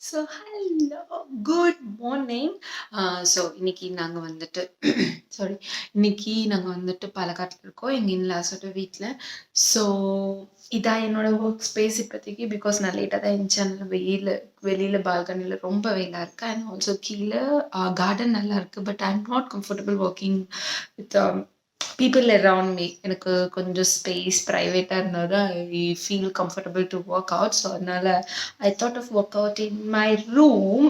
So hello good morning. So இன்னைக்கு நாங்கள் வந்துட்டு சாரி இன்னைக்கு நாங்கள் வந்துட்டு பாலக்காட்டில் இருக்கோம் எங்கள் இன்லாஸோட வீட்டில். ஸோ இதான் என்னோட ஒர்க் ஸ்பேஸ் இப்போதைக்கு. பிகாஸ் நான் லேட்டாக தான் இருந்துச்சு. வெளியில் பால்கனியில் ரொம்ப வெயிலாக இருக்குது. அண்ட் ஆல்சோ கீழே கார்டன் நல்லா இருக்குது. But I am not comfortable working with people around me. எனக்கு கொஞ்சம் ஸ்பேஸ் ப்ரைவேட்டாக இருந்தால் தான் I feel comfortable to work out. So அதனால் I thought of work out in my room.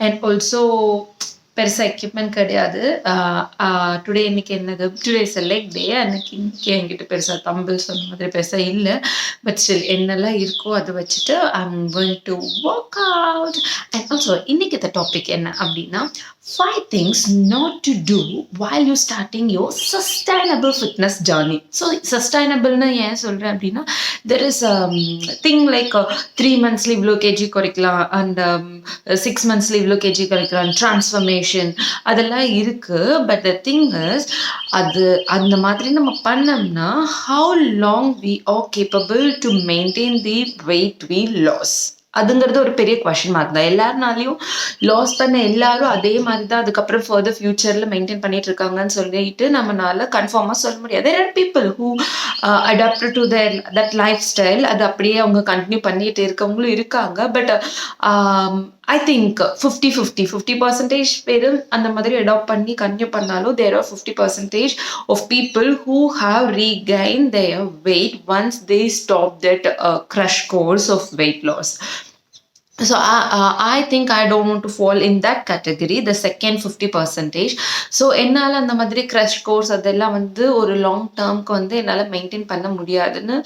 And also பெருசாக எக்யூப்மெண்ட் கிடையாது. டுடே இன்னைக்கு என்னது, today is a leg day. அன்னைக்கு என்கிட்ட பெருசாக தம்பிள்ஸ் அந்த மாதிரி பெருசாக இல்லை. பட் ஸ்டில் என்னெல்லாம் இருக்கோ அதை வச்சுட்டு I am going to work out. And also இன்னைக்கு இந்த டாபிக் என்ன அப்படின்னா, 5 things not to do while you're starting your sustainable fitness journey. So sustainable na ஏன் சொல்றேன் அப்படின்னா, there is a thing like 3 monthsல இவ்வளோ கேஜி குறைக்கலாம் and 6 monthsல இவ்வளோ கேஜி குறைக்கலாம், transformation அதெல்லாம் இருக்கு. But the thing is, அது அந்த மாதிரி நம்ம பண்ணோம்னா how long we are capable to maintain the weight we lost அதுங்கிறது ஒரு பெரிய கொஸ்டின் மார்க் தான். எல்லாருனாலையும் லாஸ் பண்ண எல்லாரும் அதே மாதிரி தான் அதுக்கப்புறம் ஃபர்தர் ஃபியூச்சரில் மெயின்டைன் பண்ணிட்டு இருக்காங்கன்னு சொல்லிட்டு நம்மளால கன்ஃபார்மாக சொல்ல முடியாது. There are people who adapted to that lifestyle. அது அப்படியே அவங்க கண்டினியூ பண்ணிட்டு இருக்கவங்களும் இருக்காங்க. பட் ஐ திங்க் 50% பேர் அந்த மாதிரி அடாப்ட் பண்ணி கண்டினியூ பண்ணாலும் there are 50% of people who have regain their weight once they stop that crash course of weight loss. So I think I don't want to fall in that category, the second 50%. So என்னால் அந்த மாதிரி crush course அதெல்லாம் வந்து ஒரு long டேர்ம்க்கு வந்து என்னால் maintain பண்ண முடியாதுன்னு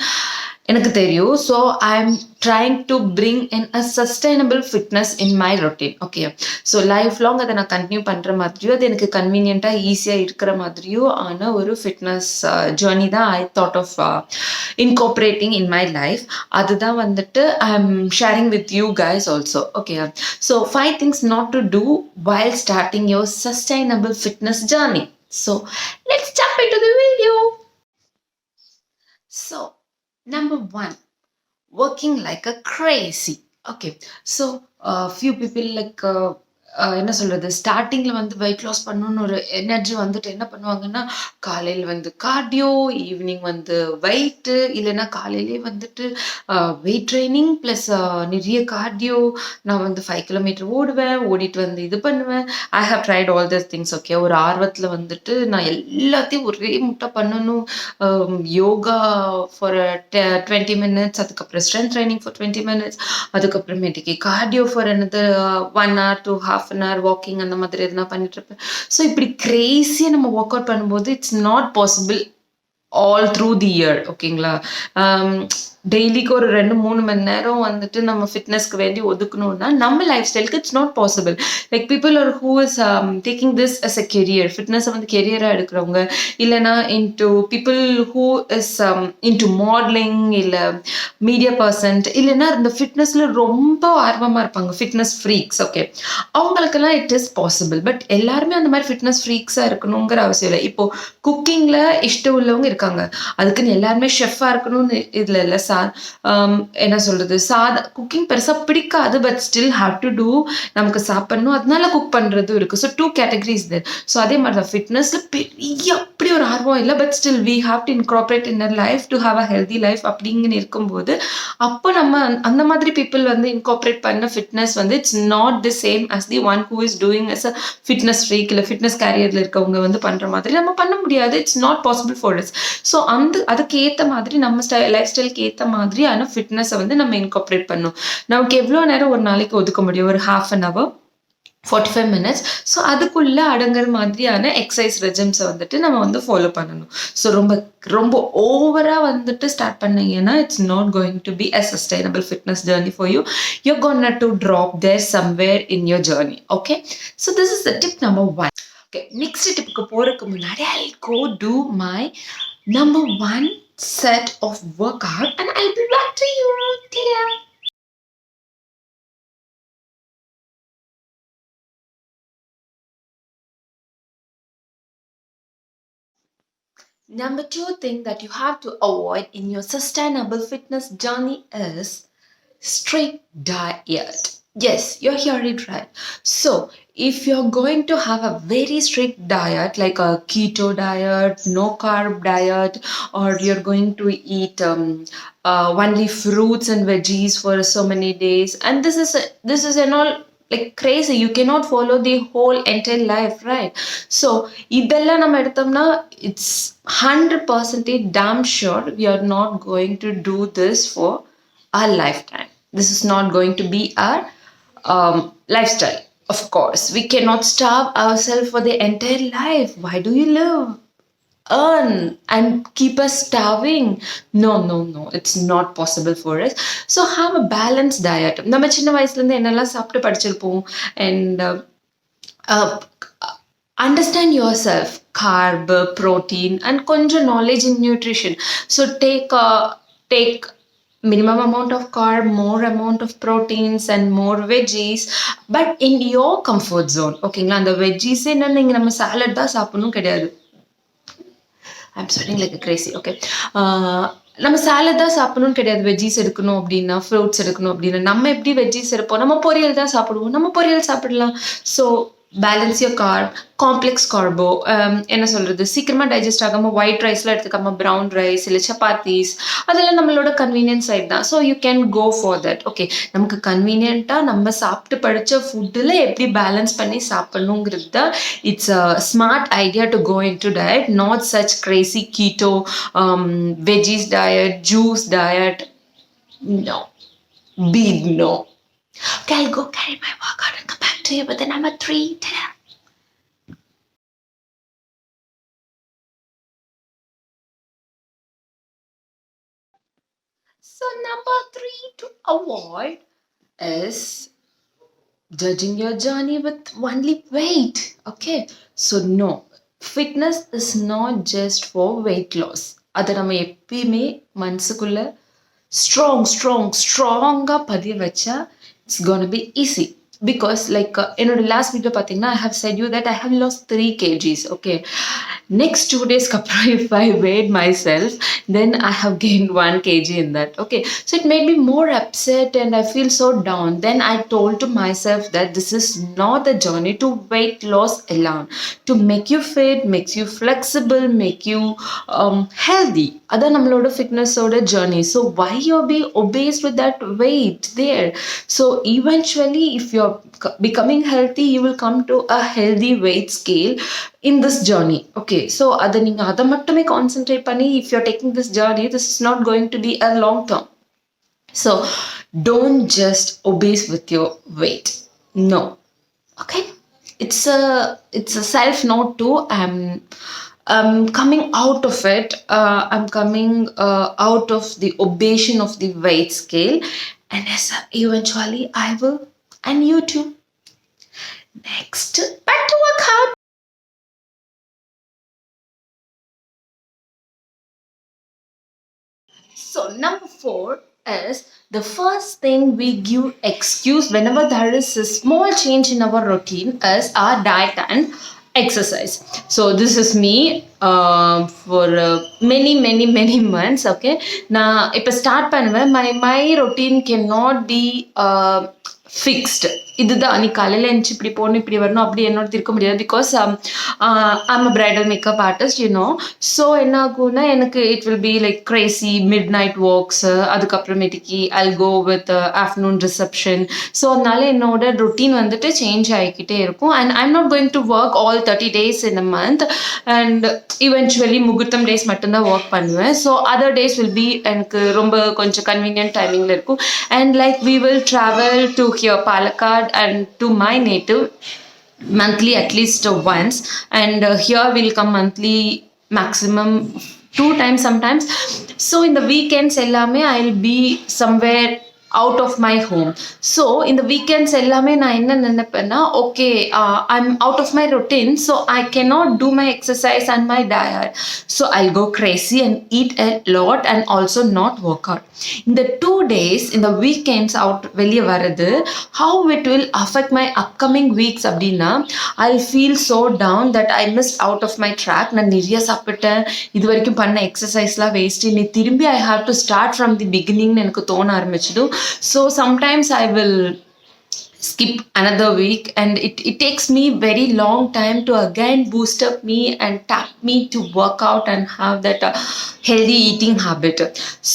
எனக்கு தெரியும். So I am trying to bring in a sustainable fitness in my routine. Okay, so life long அதை நான் கண்டினியூ பண்ணுற மாதிரியோ, அது எனக்கு கன்வீனியண்ட்டாக ஈஸியாக இருக்கிற மாதிரியோ ஆன ஒரு ஃபிட்னஸ் ஜேர்னி தான் I thought of incorporating in my life. அதுதான் வந்துட்டு I am sharing with you guys also. Okay, so 5 things not to do while starting your sustainable fitness journey. So let's jump into the video. So number 1, working like a crazy. Okay, so few people like என்ன சொல்றது, ஸ்டார்டிங்கில் வந்து weight loss பண்ணணும்னு ஒரு energy வந்துட்டு என்ன பண்ணுவாங்கன்னா, காலையில் வந்து கார்டியோ, ஈவினிங் வந்து வெயிட்டு, இல்லைன்னா காலையிலே வந்துட்டு வெயிட் ட்ரைனிங் ப்ளஸ் நிறைய கார்டியோ. நான் வந்து 5 கிலோமீட்டர் ஓடுவேன், ஓடிட்டு வந்து இது பண்ணுவேன். I have tried all this things. Okay, ஒரு ஆர்வத்தில் வந்துட்டு நான் எல்லாத்தையும் ஒரே முட்டை பண்ணணும். யோகா ஃபார் 20 minutes, அதுக்கப்புறம் ஸ்ட்ரென்த் ட்ரைனிங் ஃபார் 20 minutes, அதுக்கப்புறமேட்டுக்கு cardio for another 1 hour to half an hour walking அந்த மாதிரி எதுனா பண்ணிட்டு இருப்பேன். ஸோ இப்படி கிரேசியாக நம்ம ஒர்க் அவுட் பண்ணும்போது it's not possible all through the year. ஓகேங்களா, டெய்லிக்கு ஒரு 2-3 மணி நேரம் வந்துட்டு நம்ம ஃபிட்னஸ்க்கு வேண்டி ஒதுக்கணும்னா நம்ம லைஃப் ஸ்டைலுக்கு it's not possible. Like people are who is taking this as a career, ஃபிட்னஸை வந்து கெரியராக எடுக்கிறவங்க, இல்லைனா into people who is into modelling, இல்லை மீடியா பர்சன்ட், இல்லைன்னா இந்த ஃபிட்னஸில் ரொம்ப ஆர்வமாக இருப்பாங்க, ஃபிட்னஸ் ஃப்ரீக்ஸ். ஓகே, அவங்களுக்கெல்லாம் இட் இஸ் பாசிபிள். பட் எல்லாருமே அந்த மாதிரி ஃபிட்னஸ் ஃப்ரீக்ஸாக இருக்கணுங்கிற அவசியம் இல்லை. இப்போது குக்கிங்கில் இஷ்டம் உள்ளவங்க இருக்காங்க, அதுக்குன்னு எல்லாருமே ஷெஃபாக இருக்கணும்னு இதில் இல்லை. என்ன சொல்கிறது, குக்கிங் பெருசாக பிடிக்காது, but still have to do, நமக்கு சாப்பிடணும், அதனால குக் பண்ணுறதும் இருக்குது. So 2 categories there. ஸோ அதே மாதிரி தான் ஃபிட்னஸில் பெரிய அப்படி ஒரு ஆர்வம் இல்லை, but still we have to incorporate in a life to have a healthy life அப்படிங்கன்னு இருக்கும்போது, அப்போ நம்ம அந்த மாதிரி பீப்புள் வந்து இன்கார்பரேட் பண்ண ஃபிட்னஸ் வந்து it's not the same as the one who is doing as a fitness freak, இல்லை ஃபிட்னஸ் கேரியரில் இருக்கவங்க வந்து பண்ணுற மாதிரி நம்ம பண்ண முடியாது. It's not possible for us. So அதுக்கு ஏற்ற மாதிரி நம்ம லைஃப் ஸ்டைலுக்கு ஏற்ற மாதிரியான ஃபிட்னஸை வந்து நம்ம இன்கார்பரேட் பண்ணணும். நமக்கு எவ்வளோ நேரம் ஒரு நாளைக்கு ஒதுக்க முடியும், ஒரு half an hour, 45 minutes. So அதுக்குள்ளே அடங்குற மாதிரியான எக்ஸசைஸ் ரெஜிம்ஸை வந்துட்டு நம்ம வந்து ஃபாலோ பண்ணணும். ஸோ ரொம்ப ரொம்ப ஓவராக வந்துட்டு ஸ்டார்ட் பண்ணீங்கன்னா it's not going to be a sustainable fitness journey for you. You're gonna to drop there somewhere in your journey. Okay, so this is the tip number 1. Okay, next டிப்புக்கு போகிறதுக்கு முன்னாடி I'll go do my number 1 set of workout and I'll be back to you. Ta-da! Number 2 thing that you have to avoid in your sustainable fitness journey is strict diet. Yes, you're hearing it right. So, if you're going to have a very strict diet, like a keto diet, no carb diet, or you're going to eat only fruits and veggies for so many days, and this is an all like crazy. You cannot follow the whole entire life, right? So, இதெல்லாம் நம்ம எடுத்தோம்னா it's 100% damn sure we are not going to do this for our lifetime. This is not going to be our lifestyle. Of course, we cannot starve ourselves for the entire life. Why do you live? Earn and keep us starving? No, no, no. It's not possible for us. So have a balanced diet. நம்ம சின்ன வயசுல இருந்து என்னெல்லாம் சாப்பிட்டு படிச்சிருப்போம் and uh, understand yourself carb protein and கொஞ்சம் knowledge in nutrition. So take minimum amount of carb, more amount of proteins and more veggies, but in your comfort zone. ஓகேங்களா, அந்த வெஜ்ஜீஸ் என்ன நீங்க நம்ம சாலட் தான் சாப்பிடணும் கிடையாது. I'm sweating like Crazy. Okay, நம்ம சாலட் தான் சாப்பிடணும்னு கிடையாது. வெஜ்ஜீஸ் எடுக்கணும் அப்படின்னா, ஃப்ரூட்ஸ் எடுக்கணும் அப்படின்னா, நம்ம எப்படி வெஜ்ஜீஸ் எடுப்போம்? நம்ம பொரியல் தான் சாப்பிடுவோம். நம்ம பொரியல் சாப்பிடலாம். So balance your carb, complex carbo, என்ன சொல்கிறது, சீக்கிரமாக டைஜஸ்ட் ஆகாமல் ஒயிட் ரைஸ்லாம் எடுத்துக்காமல் ப்ரௌன் ரைஸ் இல்லை சப்பாத்தீஸ், அதெல்லாம் நம்மளோட கன்வீனியன்ஸ் சைட் தான். So you can go for that. Okay, நமக்கு கன்வீனியண்ட்டாக நம்ம சாப்பிட்டு படித்த ஃபுட்டில் எப்படி பேலன்ஸ் பண்ணி சாப்பிடணுங்கிறது தான். It's a smart idea to go into diet, not such crazy keto veggies diet, juice diet. No, big no. Okay, I'll go carry my workout and come back to you with the number 3. So number 3 to avoid is judging your journey with only weight. Okay, so no, fitness is not just for weight loss. அதை நம்ம எப்பயுமே மனசுக்குள்ள ஸ்ட்ராங்காக பதிய வச்சா it's gonna be easy. Because like என்னோட last video பார்த்தீங்கன்னா I have said you that I have lost 3 kgs. Okay, next 2 days அப்புறம் if I weighed myself, then I have gained 1 kg in that. Okay, so it made me more upset and I feel so down. Then I told to myself that this is not the journey to weight loss alone. To make you fit, makes you flexible, make you healthy. அதான் நம்மளோட ஃபிட்னஸோட journey. So why you're be obese with that weight there? So eventually if you're becoming healthy, you will come to a healthy weight scale in this journey. Okay, so அதை நீங்கள் அதை மட்டுமே concentrate பண்ணி if you're taking this journey, this is not going to be a long term. So don't just obese with your weight. No. Okay, it's a self note too. I'm coming out of it. I'm coming out of the obession of the weight scale, and yes, eventually I will, and you too. Next, back to workout. So number 4 is the first thing we give excuse whenever there is a small change in our routine is our diet and exercise. So this is me for many months. Okay, நான் இப்போ start பண்ணுவேன். my routine cannot be fixed. இதுதான் நீ காலையில் எழுந்துச்சு இப்படி போகணும் இப்படி வரணும் அப்படி என்னோட இருக்க முடியாது. Because I'm a bridal makeup artist you know. So என்ன ஆகும்னா எனக்கு it will be like crazy midnight works, அதுக்கப்புறமேட்டுக்கு I'll go with afternoon reception. So அதனால என்னோட ரொட்டீன் வந்துட்டு சேஞ்ச் ஆகிக்கிட்டே இருக்கும். And I'm not going to work all 30 days in a month. And eventually முகூர்த்தம் டேஸ் மட்டும்தான் ஒர்க் பண்ணுவேன். So other days will be எனக்கு ரொம்ப கொஞ்சம் கன்வீனியன்ட் டைமிங்கில் இருக்கும். And like we will travel to here Palakkad and to my native monthly at least once, and here we'll come monthly maximum 2 times sometimes. So in the weekends ellame I'll be somewhere out of my home. So in the weekends ellame na enna nenapena, okay, I'm out of my routine, so I cannot do my exercise and my diet, so I'll go crazy and eat a lot and also not work out. In the 2 days in the weekends out வெளிய வரது, how it will affect my upcoming weeks அப்படின்னா, I'll feel so down that I missed out of my track. நான் நிறைய சாப்பிட்டேன், இது வரைக்கும் பண்ண எக்ஸசைஸ்லாம் waste, நீ திரும்பி I have to start from the beginning எனக்கு தோண ஆரம்பிச்சிடும். So sometimes I will skip another week, and it takes me very long time to again boost up me and tap me to work out and have that healthy eating habit.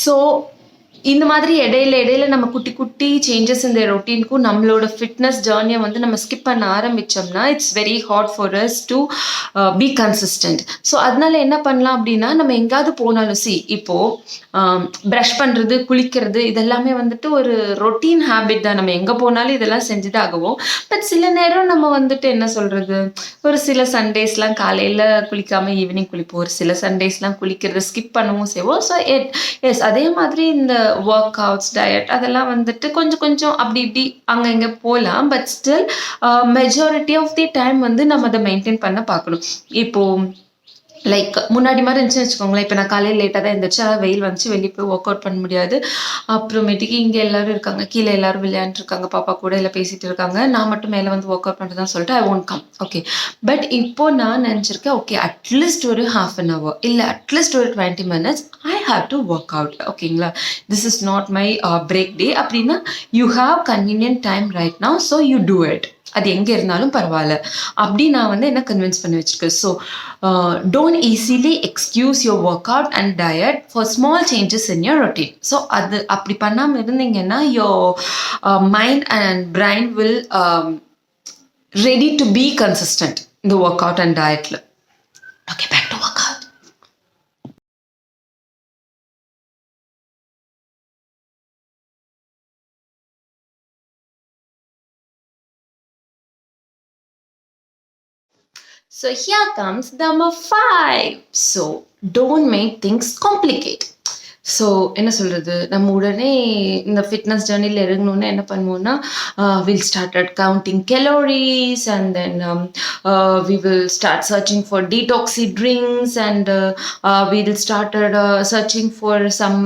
So இந்த மாதிரி இடையில இடையில நம்ம குட்டி குட்டி changes இந்த ரொட்டீனுக்கும் நம்மளோட fitness ஜேர்னியை வந்து நம்ம ஸ்கிப் பண்ண ஆரம்பிச்சோம்னா it's very hard for us to be consistent. So அதனால என்ன பண்ணலாம் அப்படின்னா, நம்ம எங்கேயாவது போனாலும் இப்போ ப்ரஷ் பண்ணுறது, குளிக்கிறது, இதெல்லாமே வந்துட்டு ஒரு ரொட்டீன் ஹேபிட் தான். நம்ம எங்கே போனாலும் இதெல்லாம் செஞ்சுதான் ஆகுவோம். பட் சில நேரம் நம்ம வந்துட்டு என்ன சொல்கிறது, ஒரு சில சண்டேஸ்லாம் காலையில் குளிக்காமல் ஈவினிங் குளிப்போம். ஒரு சில சண்டேஸ்லாம் குளிக்கிறது ஸ்கிப் பண்ணவும் செய்வோம். ஸோ எஸ், அதே மாதிரி இந்த ஒர்க் அவுட்ஸ், டயட் அதெல்லாம் வந்துட்டு கொஞ்சம் கொஞ்சம் அப்படி இப்படி அங்கே இங்கே போகலாம். But still majority of the time வந்து நம்ம அதை மெயின்டைன் பண்ண பார்க்கணும். இப்போது லைக் முன்னாடி மாதிரி இருந்துச்சுன்னு வச்சுக்கோங்களேன். இப்போ நான் காலையில் லேட்டாக தான் இருந்துச்சு, வெயில் வந்துச்சு, வெளியே போய் ஒர்க் அவுட் பண்ண முடியாது. அப்புறமேட்டுக்கு இங்கே எல்லாரும் இருக்காங்க, கீழே எல்லாரும் விளையாண்டுருக்காங்க, பாப்பா கூட இல்லை பேசிகிட்டு இருக்காங்க, நான் மட்டும் மேலே வந்து ஒர்க் அவுட் பண்ணுறதுன்னு சொல்லிட்டு I won't come. Okay, but இப்போ நான் நினச்சிருக்கேன், ஓகே அட்லீஸ்ட் ஒரு ½ an hour இல்லை அட்லீஸ்ட் ஒரு 20 minutes I have to work out. ஓகேங்களா, this is not my break day அப்படின்னா you have convenient time right now, so you do it. அது எங்கே இருந்தாலும் பரவாயில்ல அப்படி நான் வந்து என்ன கன்வின்ஸ் பண்ணி வச்சுருக்கேன். So don't easily excuse your work out and diet for small changes in your routine. So அது அப்படி பண்ணாமல் இருந்தீங்கன்னா your mind and brain will ready to be consistent இந்த ஒர்க் அவுட் அண்ட் டயட்டில். Okay, back to work out. So here comes number 5. So don't make things complicated. So என்ன சொல்கிறது, நம்ம உடனே இந்த ஃபிட்னஸ் ஜேர்னியில் இறங்கணுன்னு என்ன பண்ணுவோம்னா, will start at counting calories and then we will start searching for detoxy drinks and we will start searching for some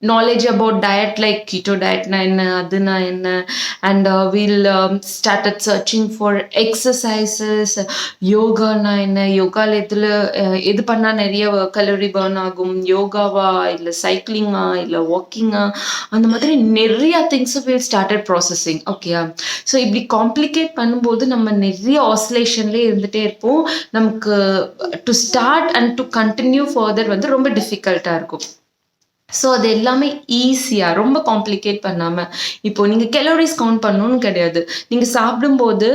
knowledge about diet like keto diet na enna aduna enna, and we'll started searching for exercises, yoga na enna, yoga la edu panna neriya calorie burn agum, yoga va illa cycling ah illa walking ah, and madri neriya things we'll started processing. Okay, so இப்படி complicate பண்ணும்போது நம்ம நிறைய ஆசிலேஷன்லேயே இருந்துகிட்டே இருப்போம். நமக்கு to start and to continue further வந்து ரொம்ப டிஃபிகல்ட்டாக இருக்கும். ஸோ அது எல்லாமே ஈஸியாக, ரொம்ப காம்ப்ளிகேட் பண்ணாமல். இப்போது நீங்கள் கலோரிஸ் கவுண்ட் பண்ணணும்னு கிடையாது. நீங்கள் சாப்பிடும்போது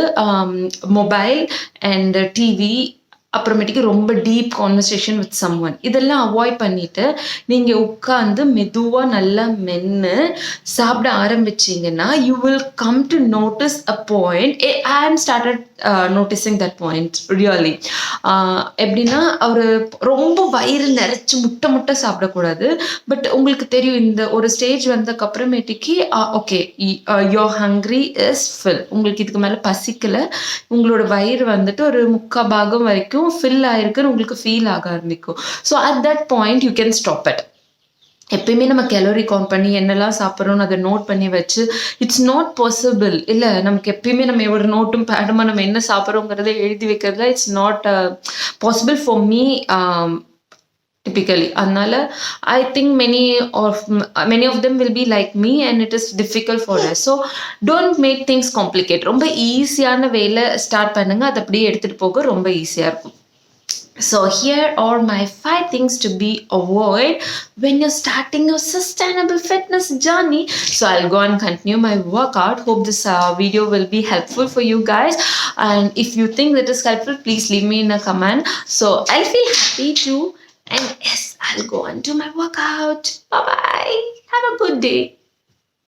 மொபைல் அண்ட் டிவி, அப்புறமேட்டுக்கு ரொம்ப டீப் கான்வர்சேஷன் வித் சம்ஒன், இதெல்லாம் அவாய்ட் பண்ணிவிட்டு நீங்கள் உட்காந்து மெதுவாக நல்லா மென்று சாப்பிட ஆரம்பிச்சிங்கன்னா you will come to notice a point. I am started noticing that point really. எப்படின்னா, ஒரு ரொம்ப வயிறு நிறைச்சி முட்டை சாப்பிடக்கூடாது. பட் உங்களுக்கு தெரியும், இந்த ஒரு ஸ்டேஜ் வந்ததுக்கப்புறமேட்டுக்கு okay your hungry is fill, உங்களுக்கு இதுக்கு மேலே பசிக்கலை, உங்களோட வயிறு வந்துட்டு ஒரு 3/4 பாகம் வரைக்கும் ஃபில் ஆயிருக்குன்னு உங்களுக்கு ஃபீல் ஆக ஆரம்பிக்கும். So at that point you can stop it. எப்பயுமே நம்ம கலோரி கவுண்ட் பண்ணி என்னெல்லாம் சாப்பிட்றோன்னு அதை நோட் பண்ணி வச்சு இட்ஸ் நாட் பாசிபிள். இல்லை, நமக்கு எப்பயுமே நம்ம ஒரு நோட்டும் பேடுமா நம்ம என்ன சாப்பிட்றோங்கிறத எழுதி வைக்கிறதுல it's not possible for me typically. அதனால I think many of them will be like me and it is difficult for us. So don't make things complicated. ரொம்ப ஈஸியான வேலை ஸ்டார்ட் பண்ணுங்க, அதை அப்படியே எடுத்துகிட்டு போக ரொம்ப ஈஸியாக இருக்கும். So here are my 5 things to be avoid when you're starting your sustainable fitness journey. So I'll go and continue my workout. Hope this video will be helpful for you guys, and if you think that is helpful, please leave me in a comment. So I'll feel happy too. And yes, I'll go on to my workout. Bye-bye. Have a good day.